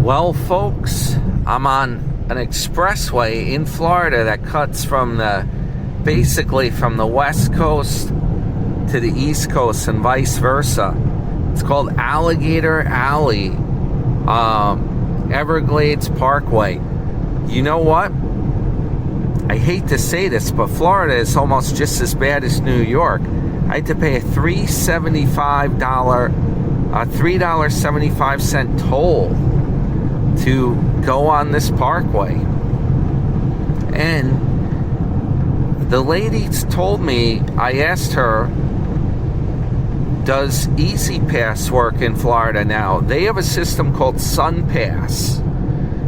Well, folks, I'm on an expressway in Florida that cuts basically from the West Coast to the East Coast and vice versa. It's called Alligator Alley, Everglades Parkway. You know what? I hate to say this, but Florida is almost just as bad as New York. I had to pay a $3.75 toll to go on this parkway. And the lady told me, I asked her, does Easy Pass work in Florida now? They have a system called Sun Pass.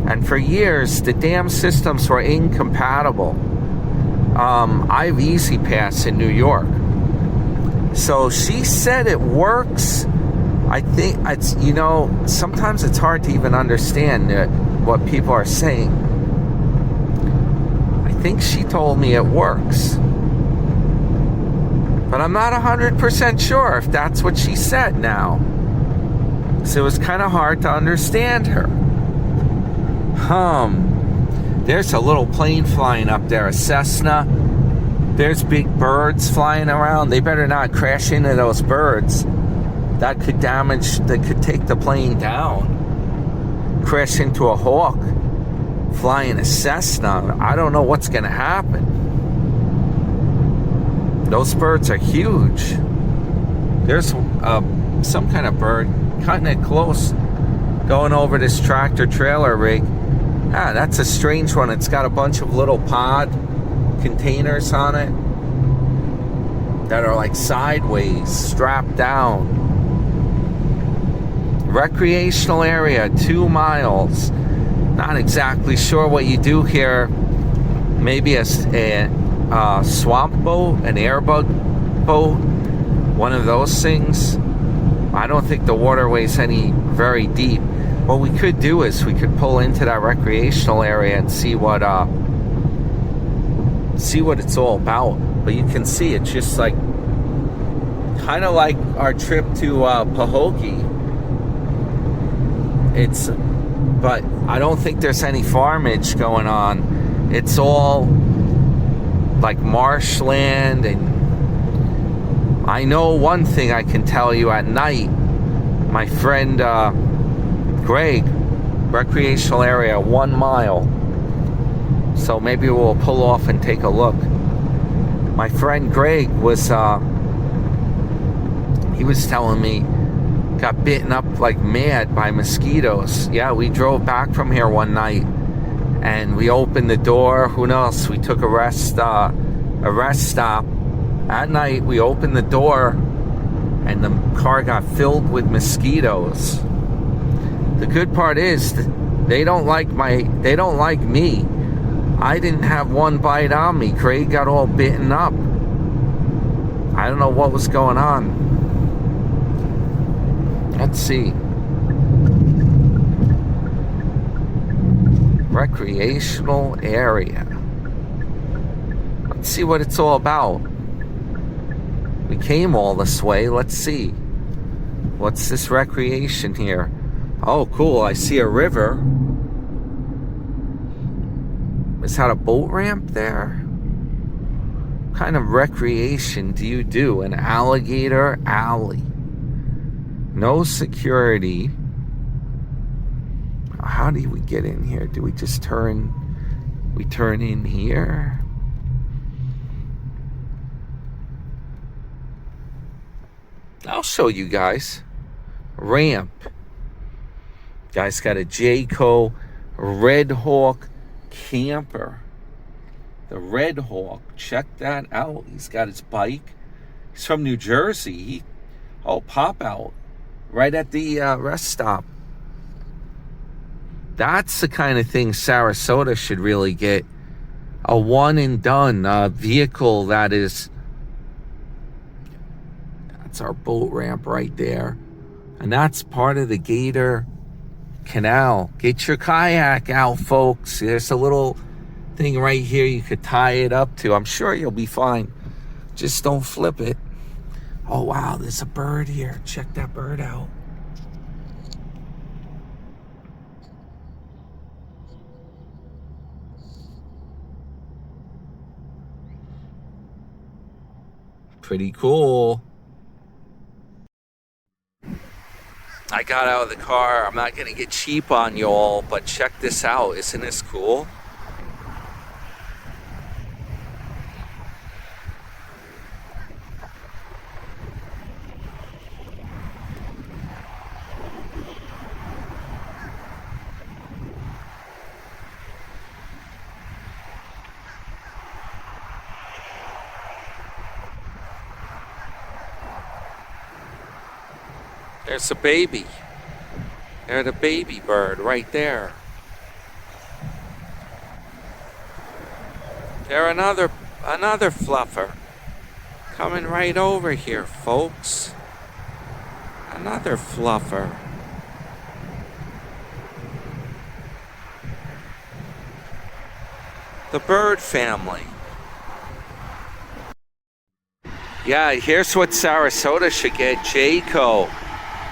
And for years, the damn systems were incompatible. I have Easy Pass in New York. So she said it works. I think it's, sometimes it's hard to even understand what people are saying. I think she told me it works. But I'm not 100% sure if that's what she said now. So it was kind of hard to understand her. There's a little plane flying up there, a Cessna. There's big birds flying around. They better not crash into those birds. That could take the plane down. Crash into a hawk flying a Cessna. I don't know what's going to happen. Those birds are huge. There's some kind of bird cutting it close, going over this tractor trailer rig. That's a strange one. It's got a bunch of little pod containers on it that are like sideways, strapped down. Recreational area, 2 miles. Not exactly sure what you do here. Maybe a swamp boat, an airbug boat, one of those things. I don't think the waterway's very deep. What we could do is we could pull into that recreational area and see what it's all about. But you can see it's just like kind of like our trip to Pahokee. But I don't think there's any farmage going on. It's all like marshland, and I know one thing I can tell you at night. My friend Greg, recreational area, 1 mile. So maybe we'll pull off and take a look. My friend Greg was he was telling me got bitten up like mad by mosquitoes. Yeah, we drove back from here one night and we opened the door. Who knows? We took a rest stop. At night, we opened the door and the car got filled with mosquitoes. The good part is they don't like me. I didn't have one bite on me. Craig got all bitten up. I don't know what was going on. Let's see. Recreational area. Let's see what it's all about. We came all this way. Let's see. What's this recreation here? Oh, cool. I see a river. Is that a boat ramp there? What kind of recreation do you do? An alligator alley. No security. How do we get in here? Do we just turn in here? I'll show you guys. Ramp. Guy's got a Jayco Red Hawk camper. The Red Hawk. Check that out. He's got his bike. He's from New Jersey. Pop out. Right at the rest stop. That's the kind of thing Sarasota should really get. A one and done vehicle that's our boat ramp right there. And that's part of the Gator Canal. Get your kayak out, folks. There's a little thing right here you could tie it up to. I'm sure you'll be fine. Just don't flip it. Oh, wow, there's a bird here. Check that bird out. Pretty cool. I got out of the car. I'm not gonna get cheap on y'all, but check this out. Isn't this cool? There's a baby. There's a baby bird right there. There's another fluffer coming right over here, folks. Another fluffer. The bird family. Yeah, here's what Sarasota should get. Jayco.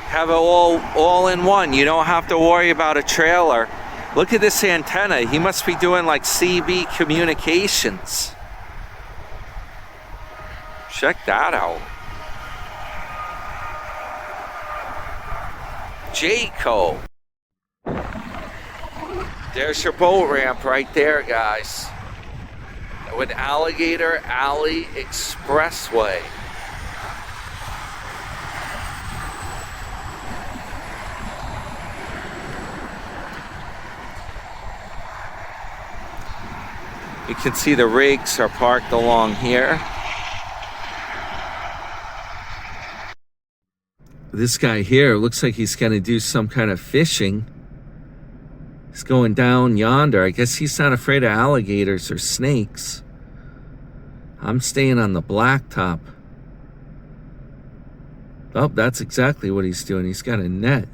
Have it all in one. You don't have to worry about a trailer. Look at this antenna. He must be doing like CB communications. Check that out. Jayco. There's your boat ramp right there, guys. With Alligator Alley Expressway. You can see the rigs are parked along here. This guy here looks like he's going to do some kind of fishing. He's going down yonder. I guess he's not afraid of alligators or snakes. I'm staying on the blacktop. Oh, that's exactly what he's doing. He's got a net.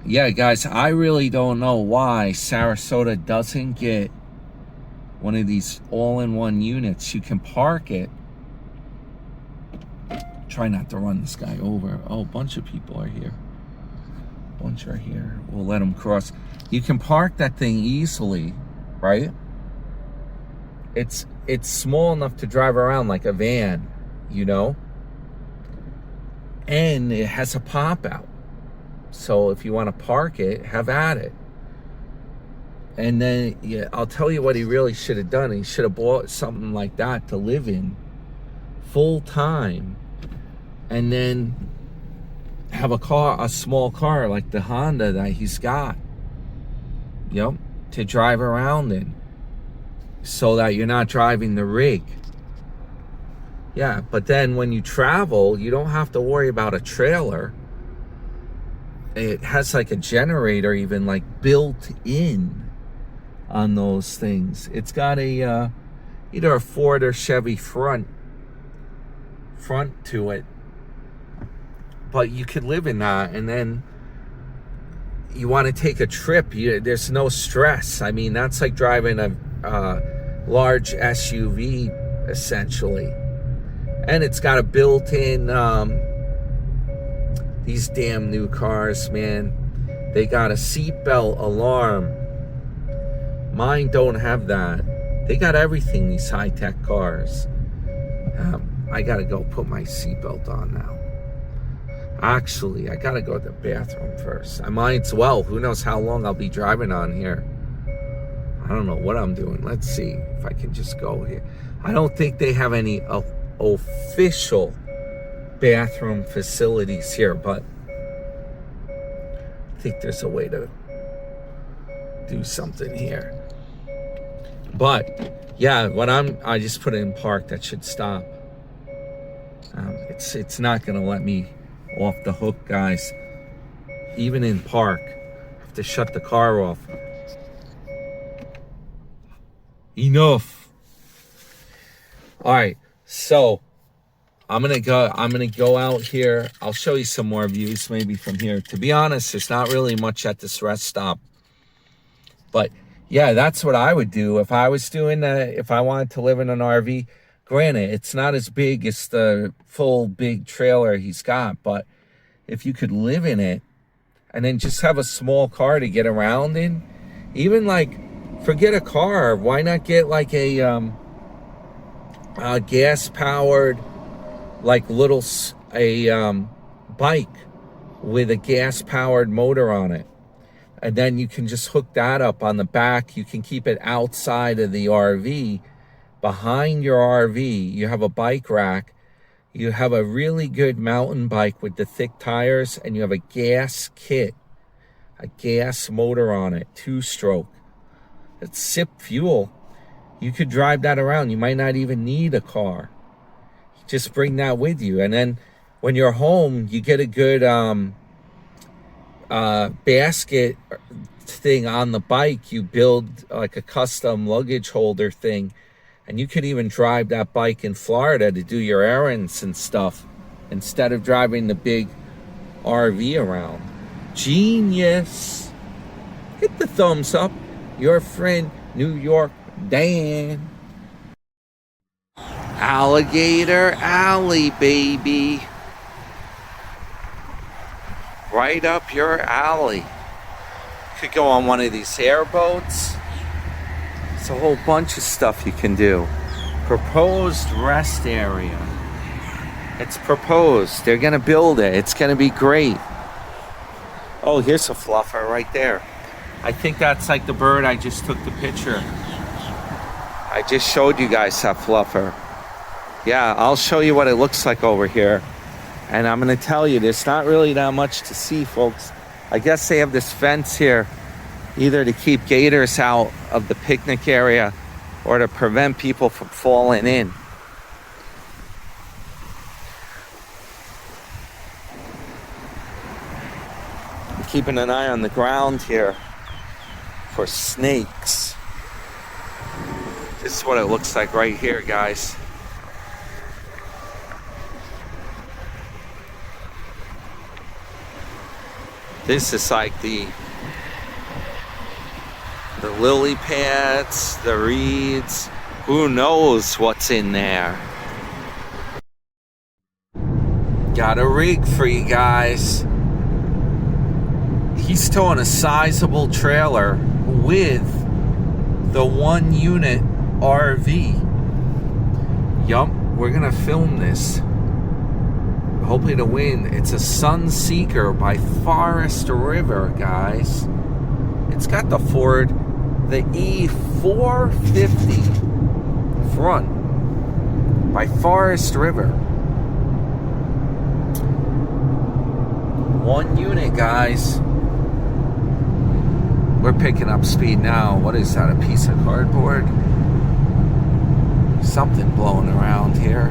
Yeah, guys, I really don't know why Sarasota doesn't get one of these all-in-one units. You can park it. Try not to run this guy over. Oh, a bunch of people are here. A bunch are here. We'll let them cross. You can park that thing easily, right? It's small enough to drive around like a van, you know? And it has a pop-out. So if you want to park it, have at it. And then, yeah, I'll tell you what he really should have done. He should have bought something like that to live in full time. And then have a small car like the Honda that he's got. Yep, to drive around in. So that you're not driving the rig. Yeah, but then when you travel, you don't have to worry about a trailer. It has like a generator even like built in on those things. It's got a either a Ford or Chevy front to it. But you could live in that, and then you want to take a trip, there's no stress. I mean, that's like driving a large SUV essentially. And it's got a built-in these damn new cars, man. They got a seatbelt alarm. Mine don't have that. They got everything, these high-tech cars. I gotta go put my seatbelt on now. Actually, I gotta go to the bathroom first. I might as well. Who knows how long I'll be driving on here. I don't know what I'm doing. Let's see if I can just go here. I don't think they have any official bathroom facilities here, but I think there's a way to do something here. But yeah, I just put it in park. That should stop. It's not gonna let me off the hook, guys. Even in park, I have to shut the car off. Enough. All right, so I'm gonna go out here. I'll show you some more views maybe from here. To be honest, there's not really much at this rest stop. But yeah, that's what I would do if I was doing that. If I wanted to live in an RV, granted, it's not as big as the full big trailer he's got, but if you could live in it and then just have a small car to get around in, even like, forget a car, why not get like a gas powered, like bike with a gas powered motor on it. And then you can just hook that up on the back. You can keep it outside of the RV. Behind your RV, you have a bike rack. You have a really good mountain bike with the thick tires, and you have a gas kit, a gas motor on it, 2-stroke. It's sip fuel. You could drive that around. You might not even need a car. Just bring that with you. And then when you're home, you get a good basket thing on the bike. You build like a custom luggage holder thing, and you could even drive that bike in Florida to do your errands and stuff instead of driving the big RV around. Genius. Hit the thumbs up. Your friend New York Dan. Alligator Alley, baby. Right up your alley. Could go on one of these airboats. It's a whole bunch of stuff you can do. Proposed rest area. It's proposed. They're gonna build it. It's gonna be great. Oh, here's a fluffer right there. I think that's like the bird I just took the picture. I just showed you guys that fluffer. Yeah, I'll show you what it looks like over here. And I'm gonna tell you, there's not really that much to see, folks. I guess they have this fence here, either to keep gators out of the picnic area or to prevent people from falling in. I'm keeping an eye on the ground here for snakes. This is what it looks like right here, guys. This is like the lily pads, the reeds. Who knows what's in there? Got a rig for you guys. He's towing a sizable trailer with the 1-unit RV. Yup, we're gonna film this. Hopefully to win. It's a Sunseeker by Forest River, guys. It's got the E450 front by Forest River. 1 unit, guys. We're picking up speed now. What is that, a piece of cardboard? Something blowing around here.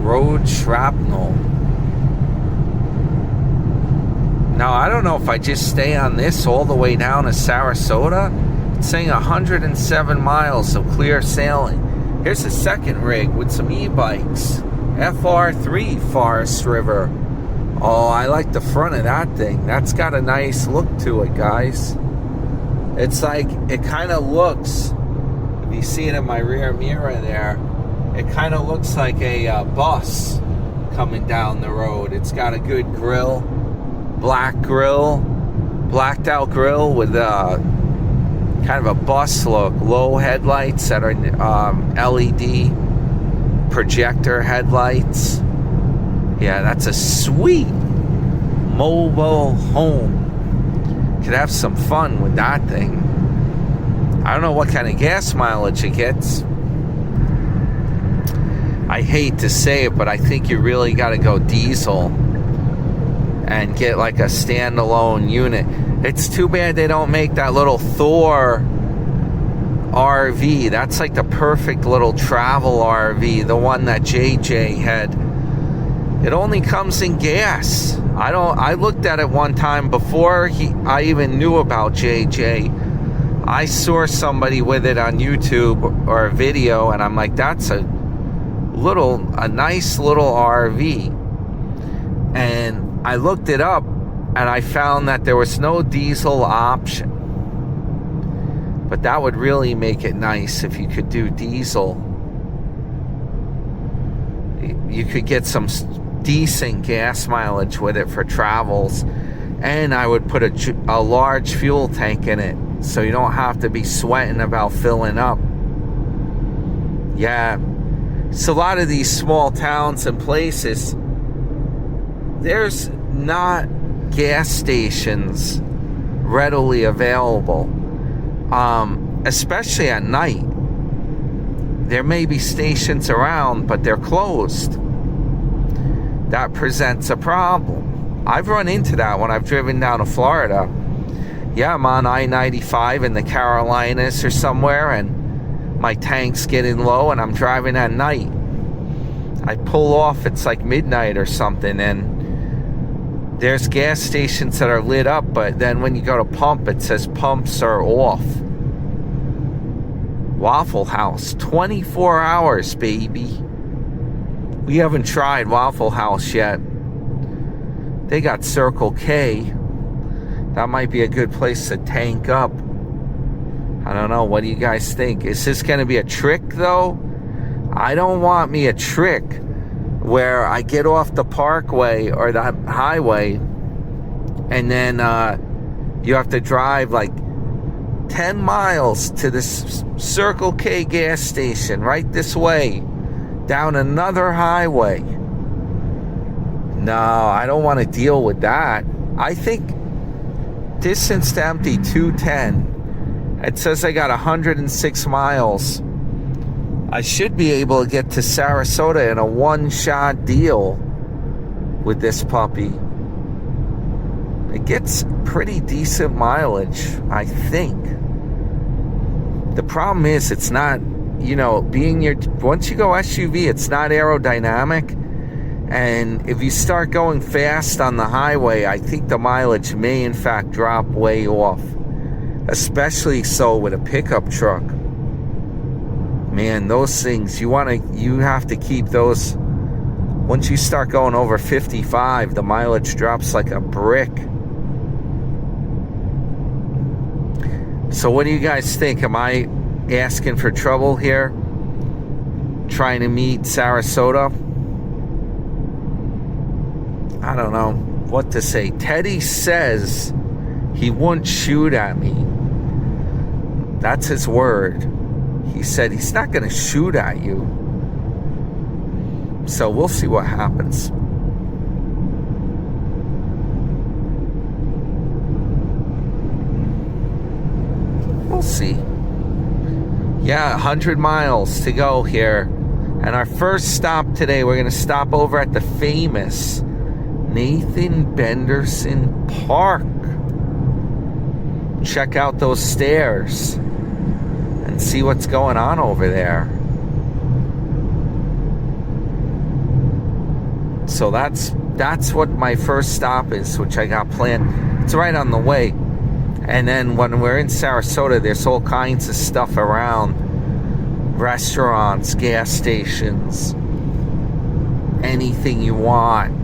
Road shrapnel. Now, I don't know if I just stay on this all the way down to Sarasota. It's saying 107 miles of clear sailing. Here's a second rig with some e-bikes. FR3 Forest River. Oh, I like the front of that thing. That's got a nice look to it, guys. It's like, it kind of looks, if you see it in my rear mirror there, it kind of looks like a bus coming down the road. It's got a good grill, blacked out grill with kind of a bus look. Low headlights that are LED projector headlights. Yeah, that's a sweet mobile home. Could have some fun with that thing. I don't know what kind of gas mileage it gets. I hate to say it, but I think you really got to go diesel and get like a standalone unit. It's too bad they don't make that little Thor RV. That's like the perfect little travel RV, the one that JJ had. It only comes in gas. I looked at it one time before I even knew about JJ. I saw somebody with it on YouTube or a video, and I'm like, that's a nice little RV. And I looked it up, and I found that there was no diesel option. But that would really make it nice if you could do diesel. You could get some decent gas mileage with it for travels, and I would put a large fuel tank in it so you don't have to be sweating about filling up. Yeah. So a lot of these small towns and places, there's not gas stations readily available, especially at night. There may be stations around, but they're closed. That presents a problem. I've run into that when I've driven down to Florida. Yeah, I'm on I-95 in the Carolinas or somewhere, and my tank's getting low, and I'm driving at night. I pull off, it's like midnight or something, and there's gas stations that are lit up, but then when you go to pump, it says pumps are off. Waffle House, 24 hours, baby. We haven't tried Waffle House yet. They got Circle K. That might be a good place to tank up. I don't know. What do you guys think? Is this going to be a trick, though? I don't want me a trick where I get off the parkway or the highway and then you have to drive like 10 miles to this Circle K gas station right this way, down another highway. No, I don't want to deal with that. I think distance to empty 210. It says I got 106 miles. I should be able to get to Sarasota in a one-shot deal with this puppy. It gets pretty decent mileage, I think. The problem is it's not, you know, once you go SUV, it's not aerodynamic. And if you start going fast on the highway, I think the mileage may in fact drop way off. Especially so with a pickup truck. Man, those things, you have to keep those. Once you start going over 55, the mileage drops like a brick. So what do you guys think? Am I asking for trouble here? Trying to meet Sarasota? I don't know what to say. Teddy says he wouldn't shoot at me. That's his word. He said he's not going to shoot at you. So we'll see what happens. We'll see. Yeah, 100 miles to go here. And our first stop today, we're going to stop over at the famous Nathan Benderson Park. Check out those stairs and see what's going on over there. So that's what my first stop is, which I got planned. It's right on the way. And then when we're in Sarasota, there's all kinds of stuff around. Restaurants, gas stations, anything you want.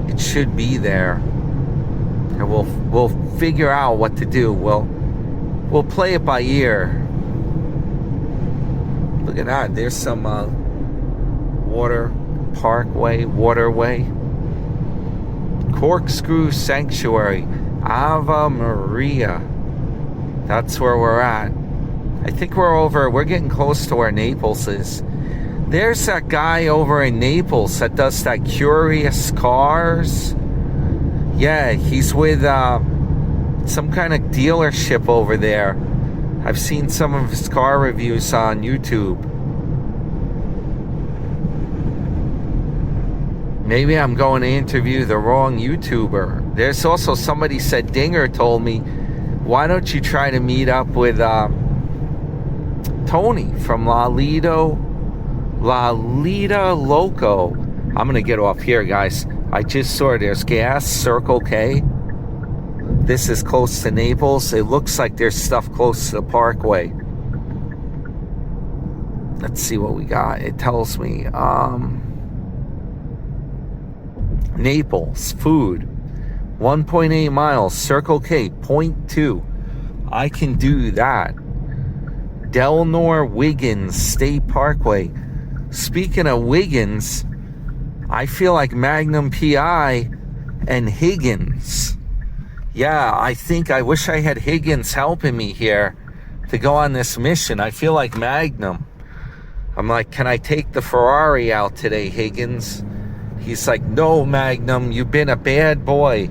It should be there. And we'll figure out what to do. We'll play it by ear. Look at that. There's some waterway. Corkscrew Sanctuary. Ave Maria. That's where we're at. I think we're getting close to where Naples is. There's that guy over in Naples that does that Curious Cars. Yeah, he's with some kind of dealership over there. I've seen some of his car reviews on YouTube. Maybe I'm going to interview the wrong YouTuber. There's also somebody said, Dinger told me, why don't you try to meet up with Tony from La Lita Loco. I'm going to get off here, guys. I just saw there's gas, Circle K. This is close to Naples. It looks like there's stuff close to the parkway. Let's see what we got. It tells me Naples, food, 1.8 miles, Circle K, 0.2. I can do that. Delnor Wiggins State Parkway. Speaking of Wiggins, I feel like Magnum PI and Higgins. Yeah, I wish I had Higgins helping me here to go on this mission. I feel like Magnum. I'm like, can I take the Ferrari out today, Higgins? He's like, no, Magnum, you've been a bad boy.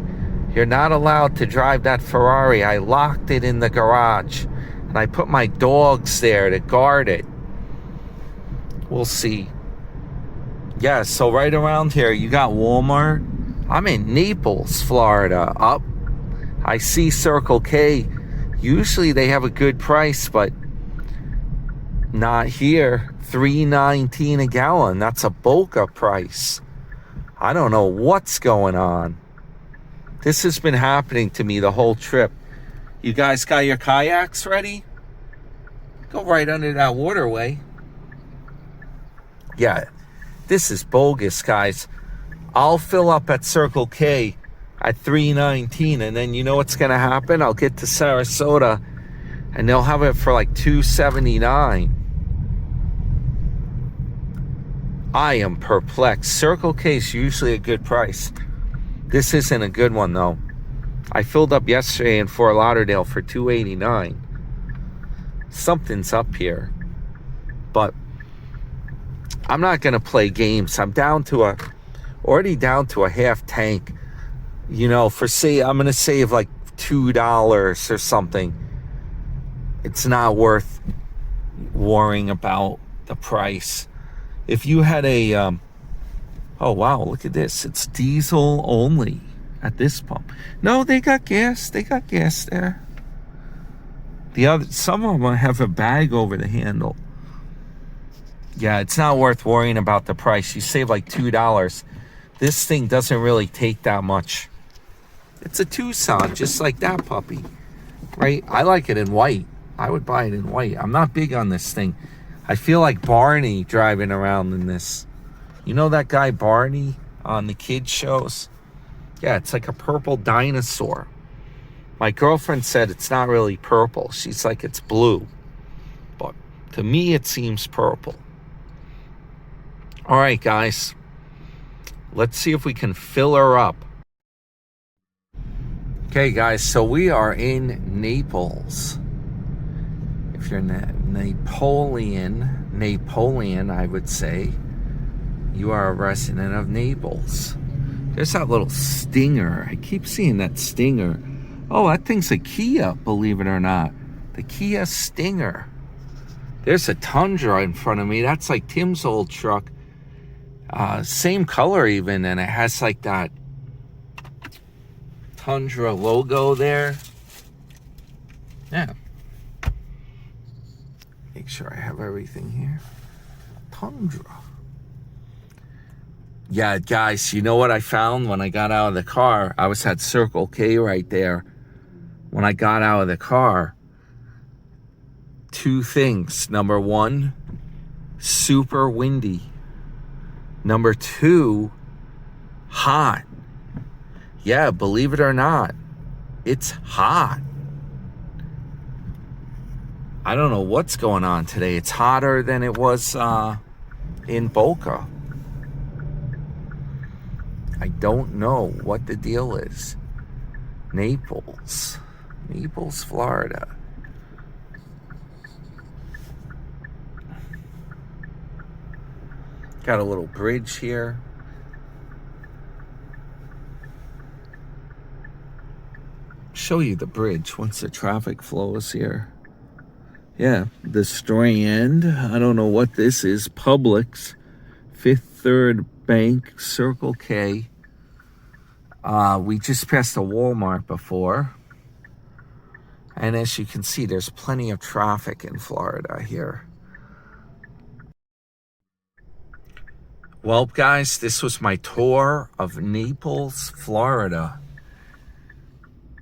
You're not allowed to drive that Ferrari. I locked it in the garage. And I put my dogs there to guard it. We'll see. Yeah, so right around here, you got Walmart. I'm in Naples, Florida. Up. I see Circle K. Usually they have a good price, but not here. $3.19 a gallon. That's a Boca price. I don't know what's going on. This has been happening to me the whole trip. You guys got your kayaks ready? Go right under that waterway. Yeah, this is bogus, guys. I'll fill up at Circle K at $3.19, and then you know what's going to happen? I'll get to Sarasota, and they'll have it for like $2.79. I am perplexed. Circle K is usually a good price. This isn't a good one, though. I filled up yesterday in Fort Lauderdale for $2.89. Something's up here. But I'm not going to play games. I'm already down to a half tank. You know, I'm going to save like $2 or something. It's not worth worrying about the price. If you had a, oh wow, look at this. It's diesel only at this pump. No, they got gas. They got gas there. Some of them have a bag over the handle. Yeah, it's not worth worrying about the price. You save like $2. This thing doesn't really take that much. It's a Tucson, just like that puppy, right? I like it in white. I would buy it in white. I'm not big on this thing. I feel like Barney driving around in this. You know that guy Barney on the kids shows? Yeah, it's like a purple dinosaur. My girlfriend said it's not really purple. She's like, it's blue. But to me, it seems purple. All right, guys. Let's see if we can fill her up. Okay, guys, so we are in Naples. If you're Napoleon, I would say, you are a resident of Naples. There's that little Stinger. I keep seeing that Stinger. Oh, that thing's a Kia, believe it or not. The Kia Stinger. There's a Tundra in front of me. That's like Tim's old truck. Same color even, and it has like that Tundra logo there. Yeah. Make sure I have everything here. Tundra. Yeah, guys, you know what I found when I got out of the car? I was at Circle K right there. When I got out of the car, two things. Number one, super windy. Number two, hot. Yeah, believe it or not, it's hot. I don't know what's going on today. It's hotter than it was in Boca. I don't know what the deal is. Naples, Florida. Got a little bridge here. Show you the bridge once the traffic flows here. Yeah, the Strand. I don't know what this is. Publix, Fifth Third Bank, Circle K. We just passed a Walmart before. And as you can see, there's plenty of traffic in Florida here. Well, guys, this was my tour of Naples, Florida.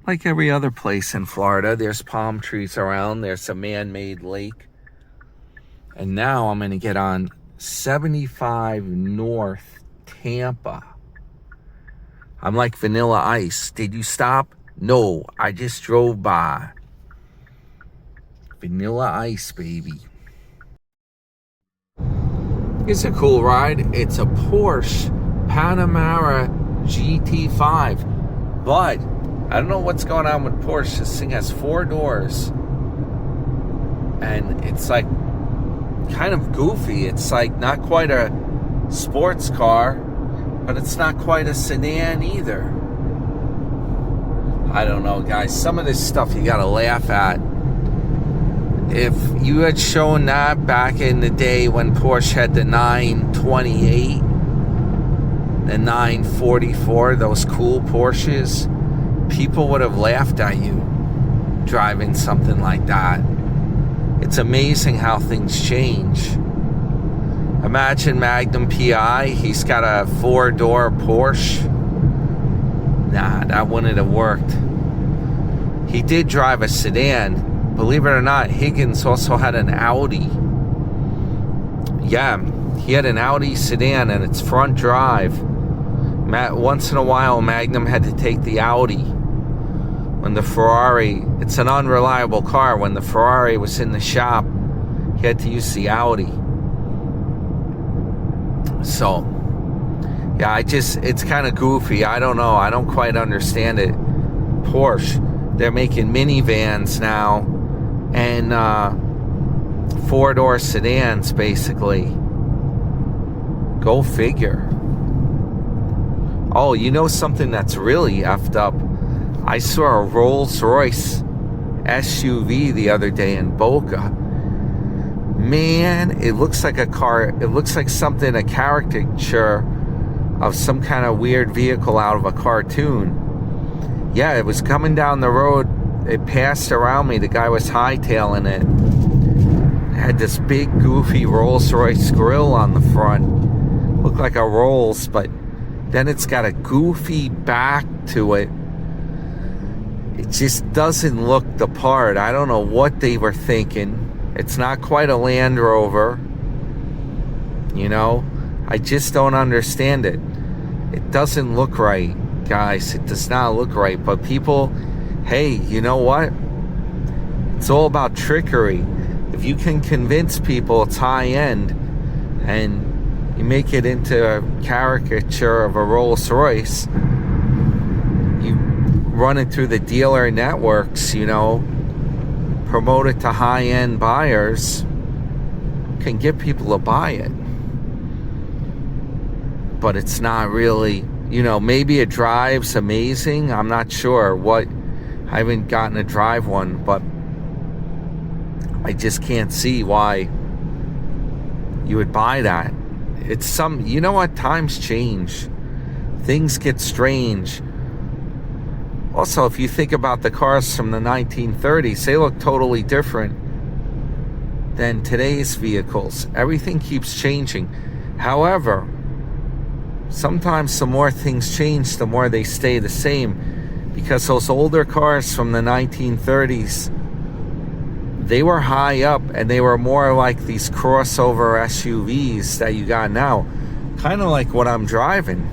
Like every other place in Florida, there's palm trees around. There's a man-made lake. And now I'm going to get on 75 North Tampa. I'm like Vanilla Ice. Did you stop? No, I just drove by. Vanilla Ice, baby. It's a cool ride. It's a Porsche Panamera GT5. But I don't know what's going on with Porsche. This thing has 4 doors. And it's like kind of goofy. It's like not quite a sports car, but it's not quite a sedan either. I don't know, guys. Some of this stuff you gotta laugh at. If you had shown that back in the day when Porsche had the 928, the 944, those cool Porsches, people would have laughed at you driving something like that. It's amazing how things change. Imagine Magnum PI, he's got a 4-door Porsche. Nah, that wouldn't have worked. He did drive a sedan. Believe it or not, Higgins also had an Audi. Yeah, he had an Audi sedan and it's front drive. Once in a while, Magnum had to take the Audi. When the Ferrari, it's an unreliable car. When the Ferrari was in the shop, he had to use the Audi. So, yeah, it's kind of goofy. I don't know. I don't quite understand it. Porsche, they're making minivans now and 4-door sedans, basically. Go figure. Oh, you know something that's really effed up? I saw a Rolls-Royce SUV the other day in Boca. Man, it looks like a car. It looks like something, a caricature of some kind of weird vehicle out of a cartoon. Yeah, it was coming down the road. It passed around me. The guy was hightailing it. It had this big, goofy Rolls-Royce grill on the front. Looked like a Rolls, but then it's got a goofy back to it. It just doesn't look the part. I don't know what they were thinking. It's not quite a Land Rover. You know? I just don't understand it. It doesn't look right, guys. It does not look right. But people, hey, you know what? It's all about trickery. If you can convince people it's high-end and you make it into a caricature of a Rolls-Royce, you run it through the dealer networks, you know, promote it to high-end buyers, can get people to buy it. But it's not really, you know, maybe it drives amazing. I'm not sure what. I haven't gotten to drive one, but I just can't see why you would buy that. It's some, you know what, times change. Things get strange. Also, if you think about the cars from the 1930s, they look totally different than today's vehicles. Everything keeps changing. However, sometimes the more things change, the more they stay the same. Because those older cars from the 1930s, they were high up and they were more like these crossover SUVs that you got now. Kind of like what I'm driving.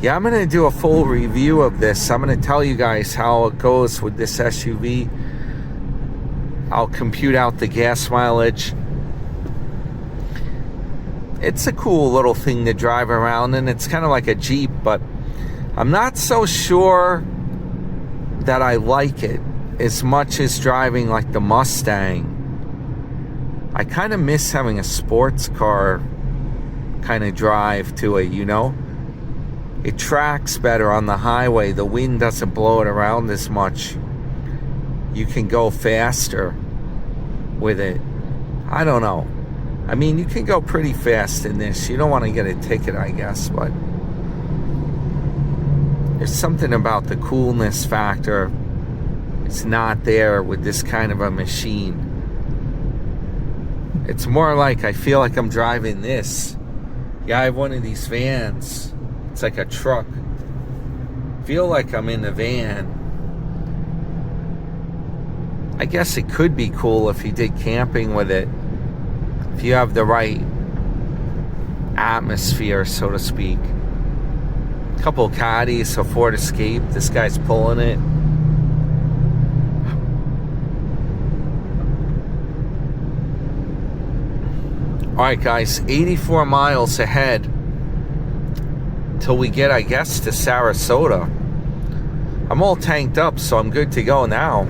Yeah, I'm going to do a full review of this. I'm going to tell you guys how it goes with this SUV. I'll compute out the gas mileage. It's a cool little thing to drive around in. It's kind of like a Jeep, but I'm not so sure that I like it as much as driving like the Mustang. I kind of miss having a sports car kind of drive to it, you know? It tracks better on the highway. The wind doesn't blow it around as much. You can go faster with it. I don't know. I mean, you can go pretty fast in this. You don't want to get a ticket, I guess, but there's something about the coolness factor. It's not there with this kind of a machine. It's more like I feel like I'm driving this. Yeah, I have one of these vans. It's like a truck. Feel like I'm in a van. I guess it could be cool if you did camping with it. If you have the right atmosphere, so to speak. A couple Caddies, a Ford Escape. This guy's pulling it. Alright guys, 84 miles ahead till we get, I guess, to Sarasota. I'm all tanked up, so I'm good to go now.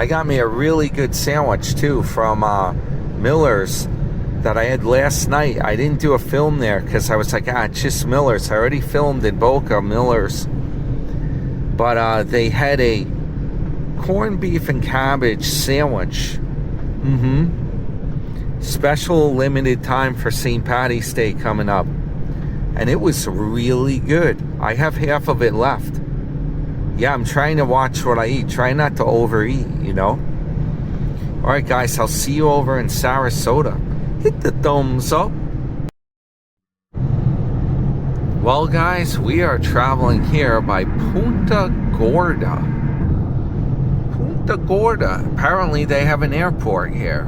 I got me a really good sandwich too from Miller's that I had last night. I didn't do a film there because I was like, it's just Miller's. I already filmed in Boca, Miller's. But they had a corned beef and cabbage sandwich. Special limited time for St. Patty's Day coming up. And it was really good. I have half of it left. Yeah, I'm trying to watch what I eat. Try not to overeat, you know? Alright guys, I'll see you over in Sarasota. Hit the thumbs up. Well guys, we are traveling here by Punta Gorda. Punta Gorda. Apparently they have an airport here.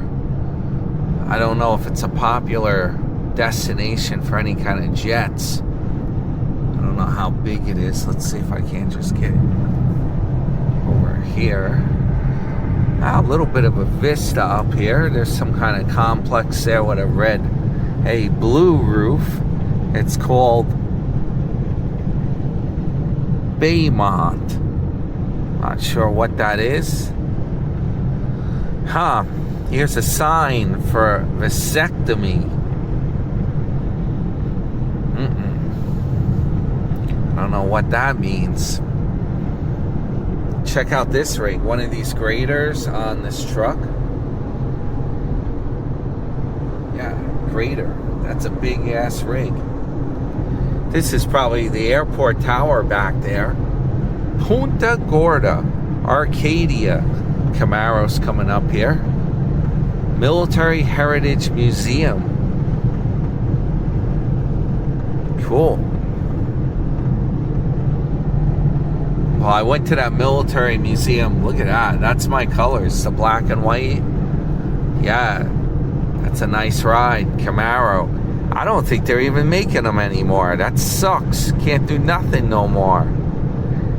I don't know if it's a popular destination for any kind of jets. I don't know how big it is. Let's see if I can just get over here. A little bit of a vista up here. There's some kind of complex there with a blue roof. It's called Baymont. Not sure what that is. Here's a sign for vasectomy. I don't know what that means. Check out this rig. One of these graders on this truck. Yeah, grader. That's a big ass rig. This is probably the airport tower back there. Punta Gorda. Arcadia. Camaro's coming up here. Military Heritage Museum. Cool. Well, I went to that military museum. Look at that. That's my colors. The black and white. Yeah. That's a nice ride. Camaro. I don't think they're even making them anymore. That sucks. Can't do nothing no more.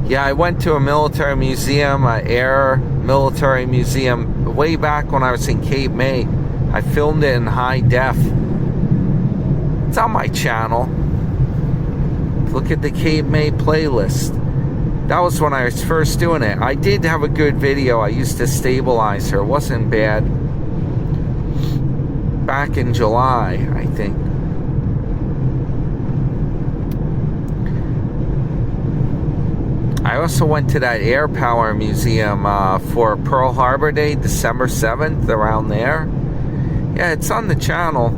Yeah, I went to a military museum, an air military museum, way back when I was in Cape May. I filmed it in high def. It's on my channel. Look at the Cape May playlist. That was when I was first doing it. I did have a good video. I used to stabilize her. It wasn't bad. Back in July, I think. I also went to that Air Power Museum for Pearl Harbor Day, December 7th, around there. Yeah, it's on the channel.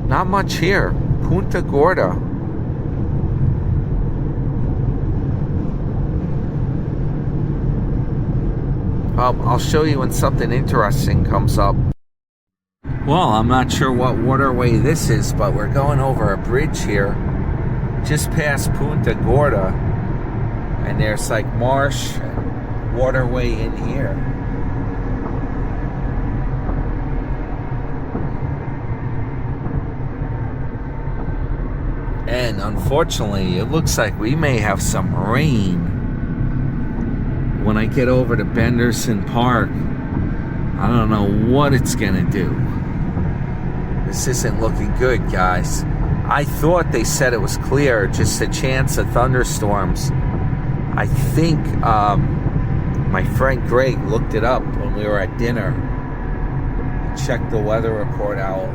Not much here. Punta Gorda. I'll show you when something interesting comes up. Well, I'm not sure what waterway this is, but we're going over a bridge here. Just past Punta Gorda. And there's like marsh and waterway in here. And unfortunately, it looks like we may have some rain when I get over to Benderson Park. I don't know what it's gonna do. This isn't looking good, guys. I thought they said it was clear, just a chance of thunderstorms. I think my friend Greg looked it up when we were at dinner. He checked the weather report out.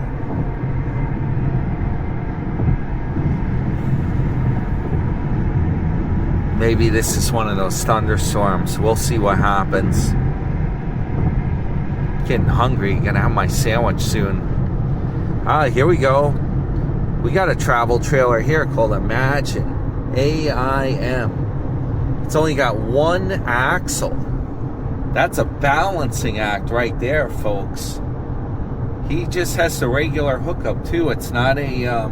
Maybe this is one of those thunderstorms. We'll see what happens. Getting hungry. Gonna have my sandwich soon. Here we go. We got a travel trailer here called Imagine. AIM. It's only got one axle. That's a balancing act right there, folks. He just has the regular hookup too. It's not a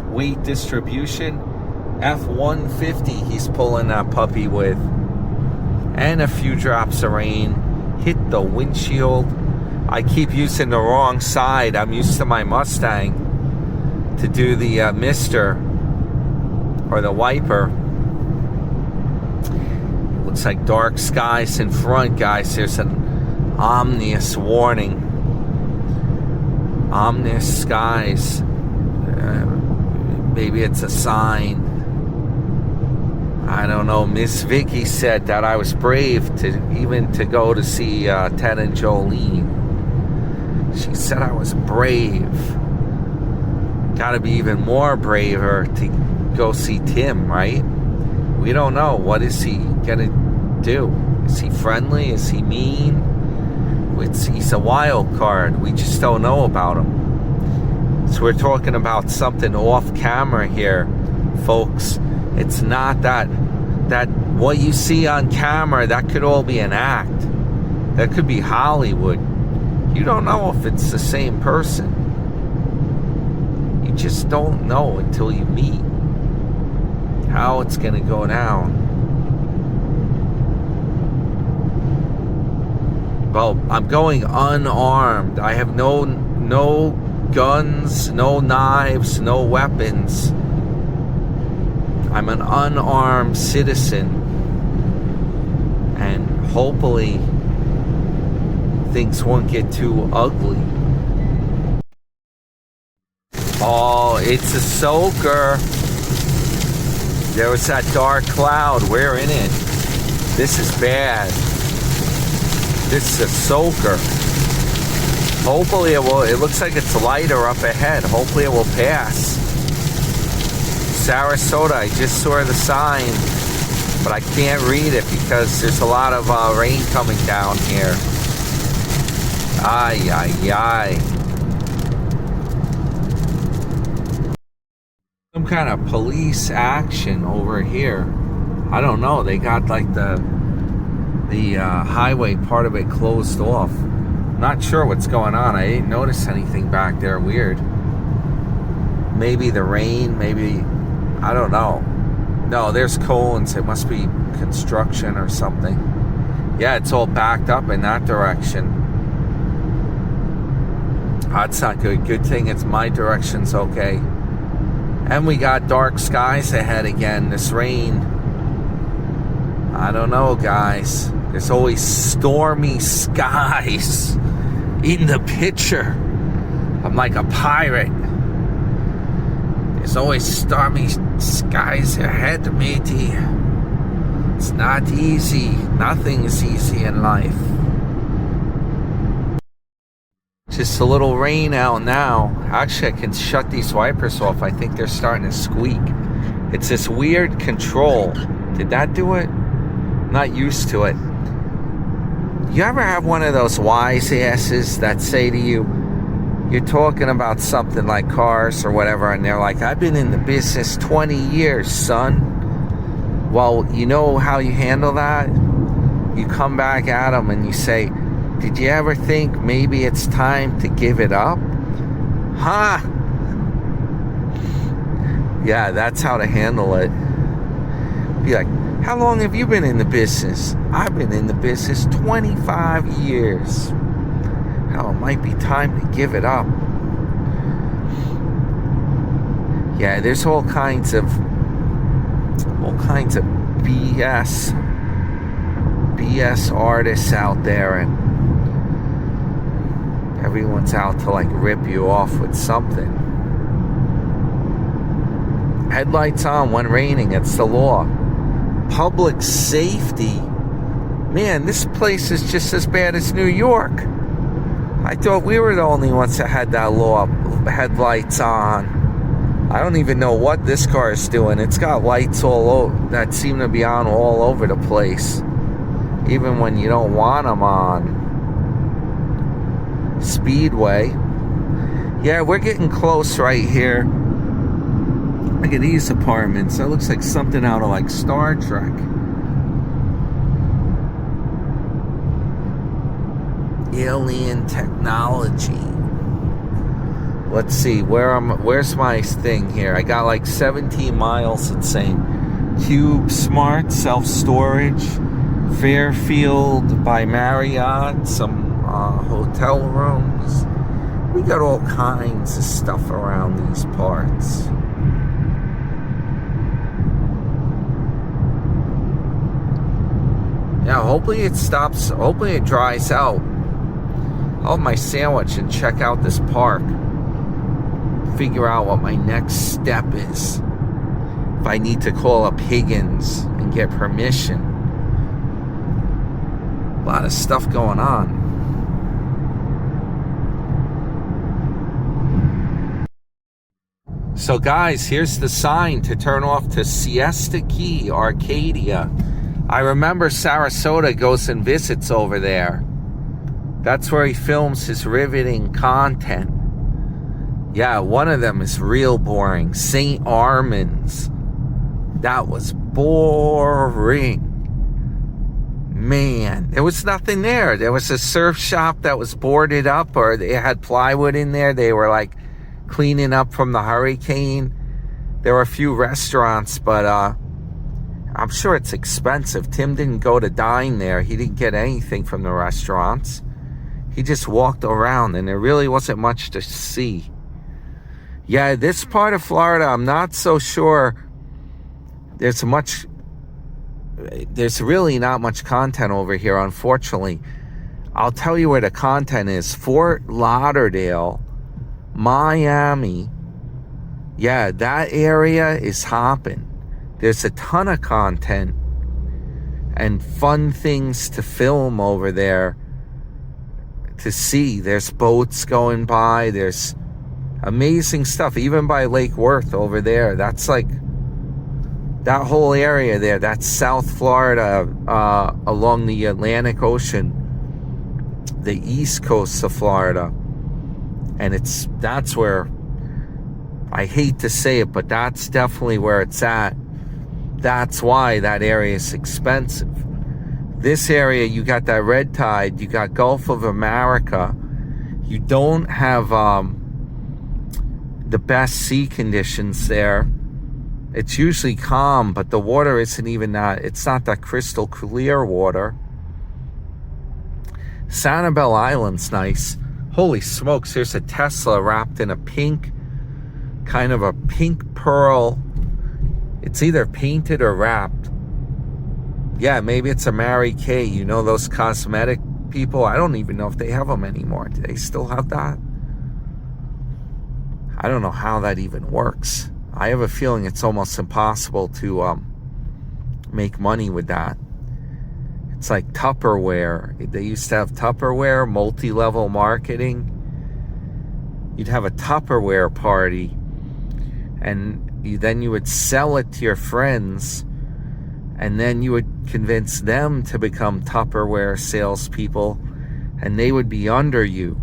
weight distribution. F-150 he's pulling that puppy with. And a few drops of rain. Hit the windshield. I keep using the wrong side. I'm used to my Mustang to do the mister or the wiper. Looks like dark skies in front, guys. There's an ominous warning. Ominous skies. Maybe it's a sign. I don't know. Miss Vicky said that I was brave to go to see Ted and Jolene. She said I was brave. Gotta be even more braver to go see Tim, right? We don't know. What is he gonna do? Is he friendly? Is he mean? He's a wild card. We just don't know about him. So we're talking about something off camera here, folks. It's not that what you see on camera, that could all be an act. That could be Hollywood. You don't know if it's the same person. You just don't know until you meet how it's gonna go down. Well, I'm going unarmed. I have no guns, no knives, no weapons. I'm an unarmed citizen, and hopefully things won't get too ugly. Oh, it's a soaker. There was that dark cloud. We're in it. This is bad. This is a soaker. Hopefully it will. It looks like it's lighter up ahead. Hopefully it will pass. Sarasota, I just saw the sign, but I can't read it because there's a lot of rain coming down here. Ay, ay, ay. Some kind of police action over here. I don't know. They got like the highway part of it closed off. Not sure what's going on. I didn't notice anything back there weird. Maybe the rain, maybe, I don't know. No, there's cones. It must be construction or something. Yeah, it's all backed up in that direction. That's not good. Good thing it's my direction's okay. And we got dark skies ahead again. This rain. I don't know, guys. There's always stormy skies in the picture. I'm like a pirate. There's always stormy skies ahead, matey. It's not easy. Nothing is easy in life. Just a little rain out now. Actually, I can shut these wipers off. I think they're starting to squeak. It's this weird control. Did that do it? Not used to it. You ever have one of those wise asses that say to you, you're talking about something like cars or whatever, and they're like, I've been in the business 20 years, son. Well, you know how you handle that? You come back at them and you say, did you ever think maybe it's time to give it up? Huh? Yeah, that's how to handle it. Be like, how long have you been in the business? I've been in the business 25 years. Hell, it might be time to give it up. Yeah, there's all kinds of BS artists out there, and everyone's out to like rip you off with something. Headlights on when raining, it's the law. Public safety. Man, this place is just as bad as New York. I thought we were the only ones that had that law, headlights on. I don't even know what this car is doing. It's got lights all over that seem to be on all over the place, even when you don't want them on. Speedway. Yeah, we're getting close right here. Look at these apartments. That looks like something out of like Star Trek. Alien technology. Let's see, where's my thing here? I got like 17 miles, it's saying. Cube Smart, self-storage, Fairfield by Marriott, some hotel rooms. We got all kinds of stuff around these parts. Yeah, hopefully it stops, hopefully it dries out. I'll have my sandwich and check out this park. figure out what my next step is. If I need to call up Higgins and get permission. A lot of stuff going on. So guys, here's the sign to turn off to Siesta Key, Arcadia. I remember Sarasota goes and visits over there. That's where he films his riveting content. Yeah, one of them is real boring. St. Armand's. That was boring. Man, there was nothing there. There was a surf shop that was boarded up, or they had plywood in there. They were like cleaning up from the hurricane. There were a few restaurants, but I'm sure it's expensive. Tim didn't go to dine there. He didn't get anything from the restaurants. He just walked around, and there really wasn't much to see. Yeah, this part of Florida, I'm not so sure there's really not much content over here, unfortunately. I'll tell you where the content is. Fort Lauderdale, Miami. Yeah, that area is hopping. There's a ton of content and fun things to film over there to see. There's boats going by. There's amazing stuff. Even by Lake Worth over there. That's like that whole area there. That's South Florida, along the Atlantic Ocean, the east coast of Florida. And that's where, I hate to say it, but that's definitely where it's at. That's why that area is expensive. This area, you got that red tide, you got Gulf of America. You don't have the best sea conditions there. It's usually calm, but the water isn't even that, it's not that crystal clear water. Sanibel Island's nice. Holy smokes, there's a Tesla wrapped in a pink, kind of a pink pearl. It's either painted or wrapped. Yeah, maybe it's a Mary Kay. You know those cosmetic people? I don't even know if they have them anymore. Do they still have that? I don't know how that even works. I have a feeling it's almost impossible to make money with that. It's like Tupperware. They used to have Tupperware, multi-level marketing. You'd have a Tupperware party, and then you would sell it to your friends, and then you would convince them to become Tupperware salespeople, and they would be under you.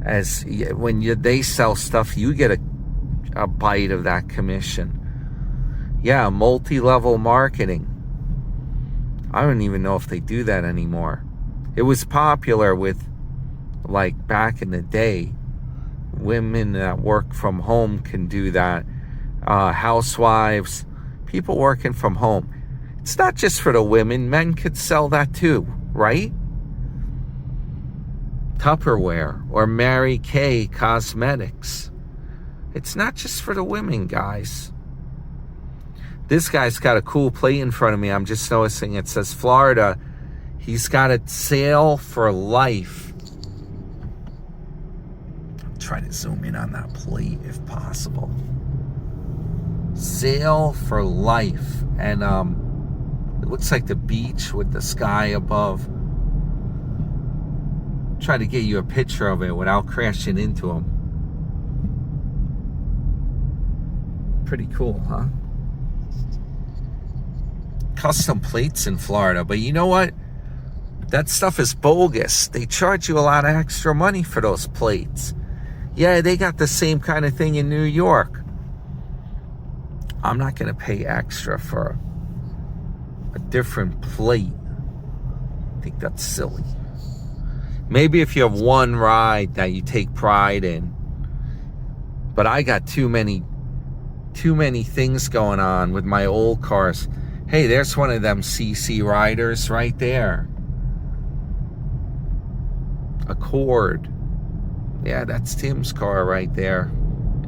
As when they sell stuff, you get a bite of that commission. Yeah, multi-level marketing. I don't even know if they do that anymore. It was popular with, like, back in the day. Women that work from home can do that. Housewives, people working from home. It's not just for the women. Men could sell that too, right? Tupperware or Mary Kay Cosmetics. It's not just for the women, guys. This guy's got a cool plate in front of me. I'm just noticing it says Florida. He's got a sail for life. I'm trying to zoom in on that plate if possible. Sail for life. And it looks like the beach with the sky above. Try to get you a picture of it without crashing into them. Pretty cool, huh? Custom plates in Florida, but you know what? That stuff is bogus. They charge you a lot of extra money for those plates. Yeah, they got the same kind of thing in New York. I'm not going to pay extra for a different plate. I think that's silly. Maybe if you have one ride that you take pride in. But I got too many things going on with my old cars. Hey, there's one of them CC riders right there. Accord. Yeah, that's Tim's car right there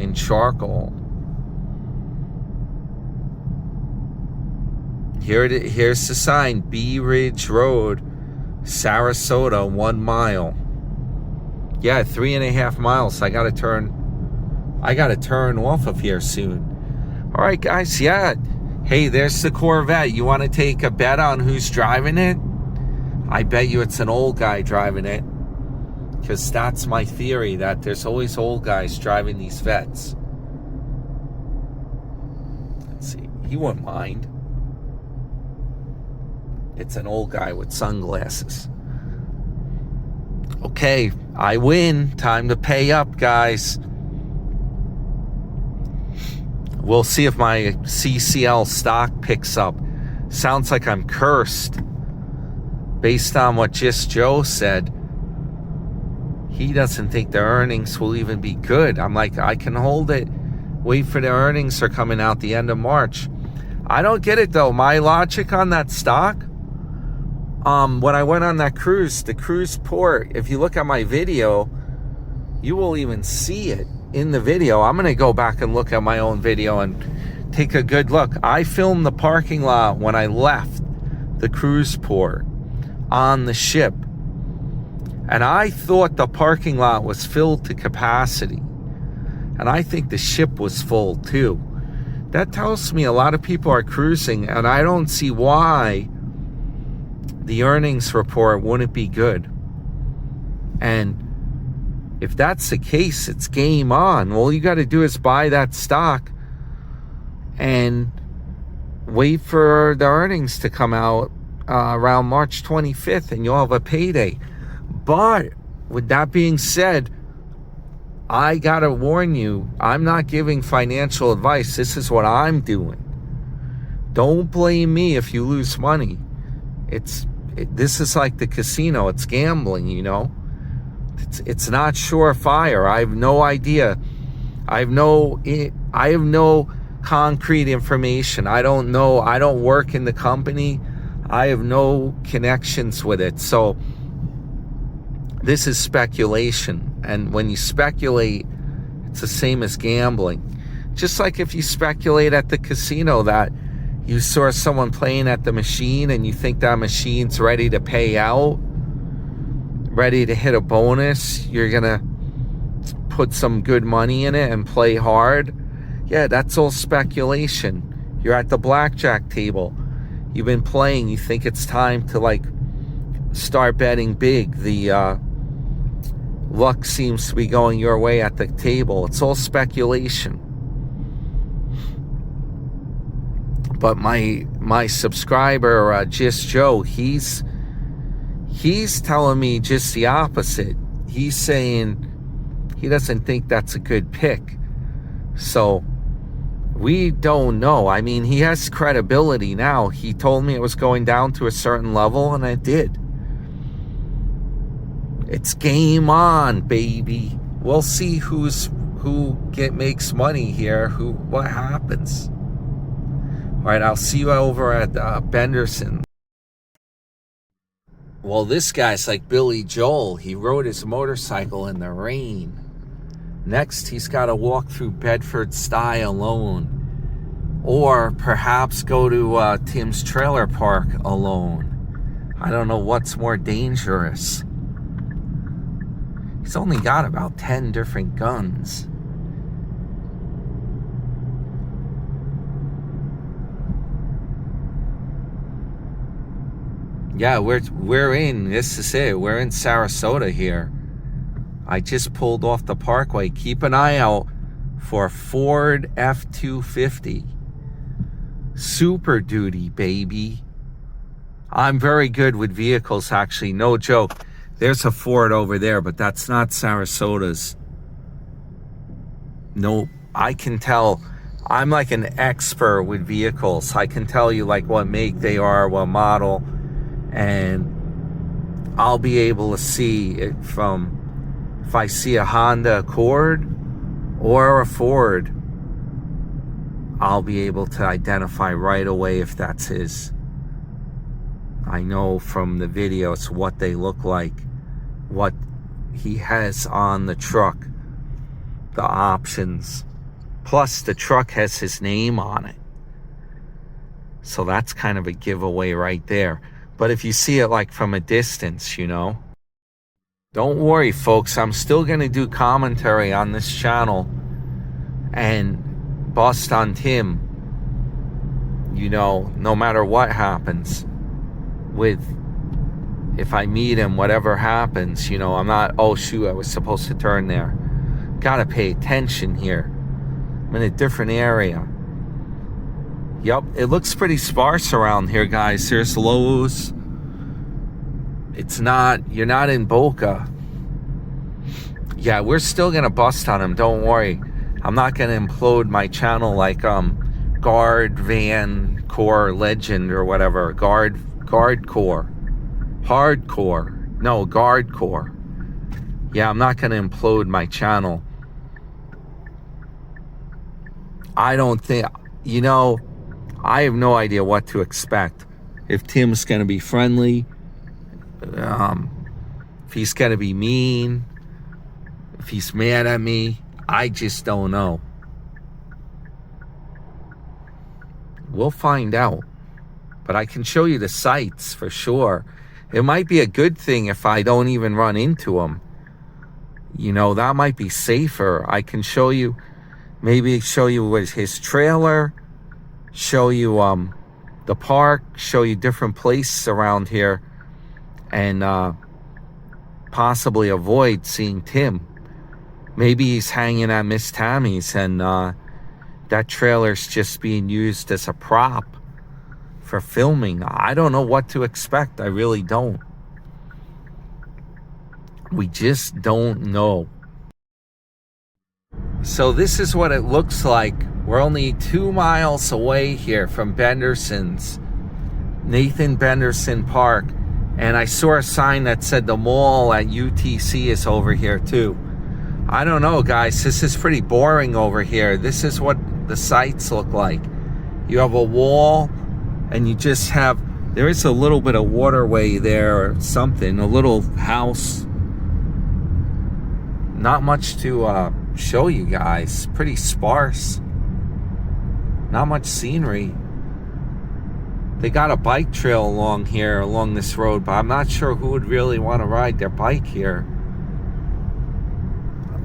in charcoal. Here's the sign, Bee Ridge Road, Sarasota, 1 mile. Yeah, 3.5 miles. I gotta turn I got to turn off of here soon. All right, guys. Yeah. Hey, there's the Corvette. You want to take a bet on who's driving it? I bet you it's an old guy driving it. Because that's my theory, that there's always old guys driving these vets. Let's see. He wouldn't mind. It's an old guy with sunglasses. Okay, I win. Time to pay up, guys. We'll see if my CCL stock picks up. Sounds like I'm cursed. Based on what Just Joe said, he doesn't think the earnings will even be good. I'm like, I can hold it. Wait for the earnings are coming out the end of March. I don't get it, though. My logic on that stock, when I went on that cruise, the cruise port, if you look at my video, you will even see it in the video. I'm going to go back and look at my own video and take a good look. I filmed the parking lot when I left the cruise port on the ship. And I thought the parking lot was filled to capacity. And I think the ship was full too. That tells me a lot of people are cruising, and I don't see why the earnings report wouldn't be good. And if that's the case, it's game on. All you got to do is buy that stock and wait for the earnings to come out around March 25th, and you'll have a payday. But with that being said, I got to warn you, I'm not giving financial advice. This is what I'm doing. Don't blame me if you lose money. This is like the casino. It's gambling, you know. It's not surefire. I have no idea. I have no concrete information. I don't know. I don't work in the company. I have no connections with it. So this is speculation. And when you speculate, it's the same as gambling. Just like if you speculate at the casino that you saw someone playing at the machine and you think that machine's ready to pay out, ready to hit a bonus, you're going to put some good money in it and play hard. Yeah, that's all speculation. You're at the blackjack table. You've been playing. You think it's time to like start betting big. The luck seems to be going your way at the table. It's all speculation. But my subscriber, Just Joe, he's telling me just the opposite. He's saying he doesn't think that's a good pick. So we don't know. I mean, he has credibility now. He told me it was going down to a certain level, and it did. It's game on, baby. We'll see who makes money here, what happens. All right, I'll see you over at Benderson. Well, this guy's like Billy Joel. He rode his motorcycle in the rain. Next, he's got to walk through Bed-Stuy alone. Or perhaps go to Tim's trailer park alone. I don't know what's more dangerous. He's only got about 10 different guns. Yeah, we're in, this is it. We're in Sarasota here. I just pulled off the parkway. Keep an eye out for a Ford F-250. Super Duty, baby. I'm very good with vehicles, actually. No joke. There's a Ford over there, but that's not Sarasota's. Nope. I can tell. I'm like an expert with vehicles. I can tell you like what make they are, what model. And I'll be able to see it from, if I see a Honda Accord or a Ford, I'll be able to identify right away if that's his. I know from the videos what they look like, what he has on the truck, the options. Plus the truck has his name on it. So that's kind of a giveaway right there. But if you see it like from a distance, you know, don't worry, folks. I'm still going to do commentary on this channel. and bust on Tim, you know, no matter what happens with, if I meet him, whatever happens, you know, I'm not, oh shoot, I was supposed to turn there. Gotta pay attention here. I'm in a different area. Yep, it looks pretty sparse around here, guys. There's Lowe's. It's not, you're not in Boca. Yeah, we're still gonna bust on him, don't worry. I'm not gonna implode my channel like Guard Van Core Legend or whatever. Guard Core. Hardcore. No, Guard Core. Yeah, I'm not gonna implode my channel. I don't think, you know, I have no idea what to expect. If Tim's gonna be friendly, if he's gonna be mean, if he's mad at me, I just don't know. We'll find out. But I can show you the sights for sure. It might be a good thing if I don't even run into him. You know, that might be safer. I can show you, maybe show you his trailer, show you the park, show you different places around here, and possibly avoid seeing Tim. Maybe he's hanging at Miss Tammy's and that trailer's just being used as a prop for filming. I don't know what to expect. I really don't. We just don't know. So this is what it looks like. We're only 2 miles away here from Benderson's, Nathan Benderson Park. And I saw a sign that said the mall at UTC is over here too. I don't know, guys. This is pretty boring over here. This is what the sights look like. You have a wall and you just have, there is a little bit of waterway there or something, a little house. Not much to show you guys. Pretty sparse. Not much scenery. They got a bike trail along here, along this road, but I'm not sure who would really want to ride their bike here.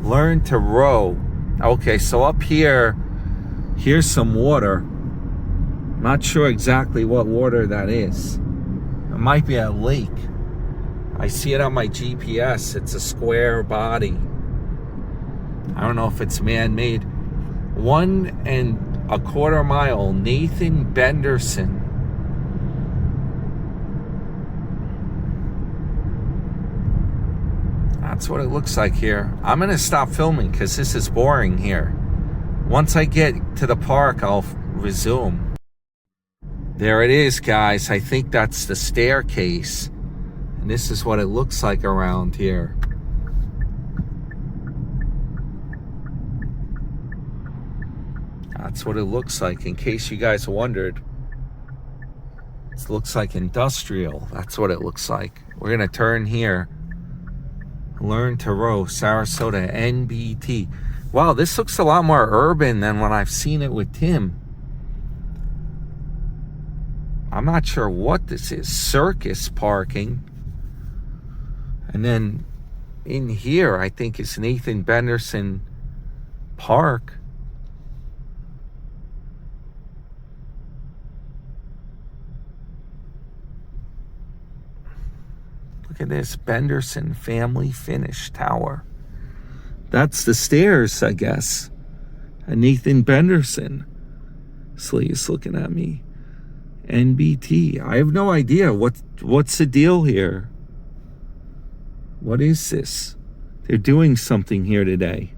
Learn to row. Okay, so up here, here's some water. Not sure exactly what water that is. It might be a lake. I see it on my GPS. It's a square body. I don't know if it's man-made. 1.25 mile, Nathan Benderson. That's what it looks like here. I'm gonna stop filming because this is boring here. Once I get to the park, I'll resume. There it is, guys. I think that's the staircase. And this is what it looks like around here. That's what it looks like, in case you guys wondered. It looks like industrial. That's what it looks like. We're gonna turn here. Learn to row, Sarasota, NBT. Wow, this looks a lot more urban than when I've seen it with Tim. I'm not sure what this is. Circus parking. And then in here, I think it's Nathan Benderson Park. Look at this, Benderson Family Finish Tower. That's the stairs, I guess. And Nathan Benderson. Slay's looking at me. NBT. I have no idea. What's the deal here? What is this? They're doing something here today.